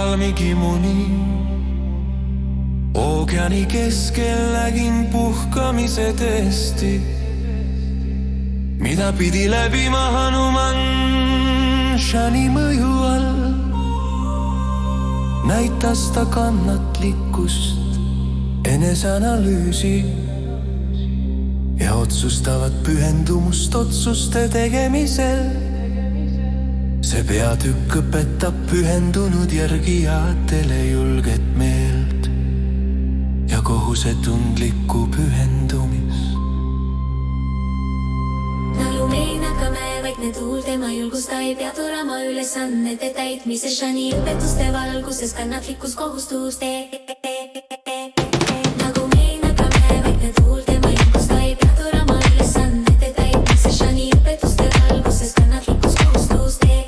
valmigi muni. Ookeani keskel nägin puhkamise testi, mida pidi läbima Hanuman Shani mõju all. Näitas ta kannatlikkust, eneseanalüüsi ja otsustavat pühendumust otsuste tegemisel. See peatükk õpetab pühendunud järgijatele julget meelt ja kohusetundlikku pühendumist. Nagu meinakame vaikne tuul, tema julgusta ei pea turama ülesannete täitmise Shani õpetuste valguses kannatlikkus kohustus tee. Nagu meinakame vaikne tuul, tema julgusta ei pea turama ülesannete täitmise Shani õpetuste valguses kannatlikkus kohustus tee.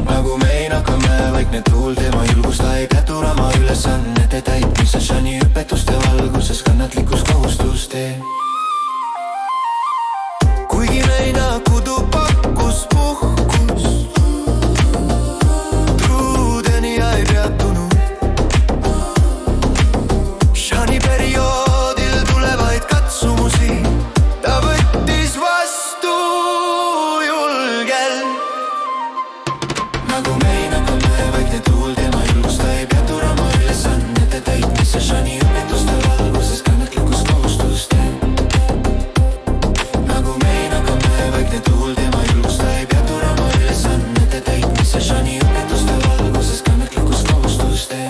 Nagu meinakame vaikne tuul, tema julgusta ei pea turama ülesannete täitmise Shani õpetuste valguses kannatlikkus kohustus tee. Kuigi meinakudu pakkus puhkust, truudeni ei peatunud. Shani perioodil tulevaid katsumusi ta võttis vastu julgelt. Nagu meinakame vaikne tuul, tema julgusta ei pea turama ülesannete täitmise Shani õpetuste valguses kannatlikkus kohustus tee. Tuul, tema julgusta ei pea turama ülesannete täitmise Shani õpetuste valguses kannatlikkus kohustus tee.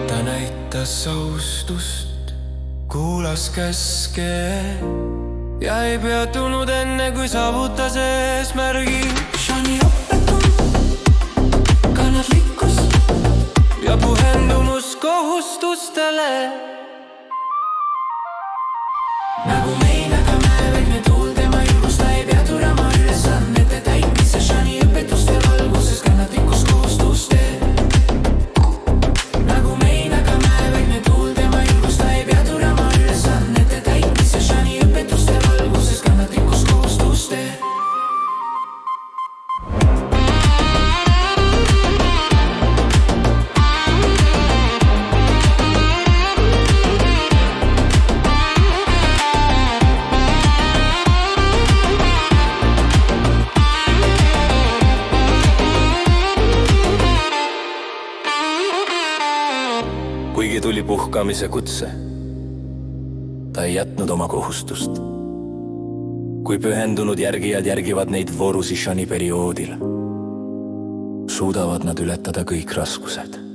Ta näitas austust, kuulas käske ja ei peatunud enne, kui saavutas eesmärgi. Shani õpetus, kannatlikkus ja pühendumus kohustustele. Nagu meinakame vaikne tuul, tema julgusta ei pea turama ülesannete täitmise Shani õpetuste valguses kannatlikkus kohustus tee. Kuigi tuli puhkamise kutse, ta ei jätnud oma kohustust. Kui pühendunud järgijad järgivad neid voorusi Shani perioodil, suudavad nad ületada kõik raskused.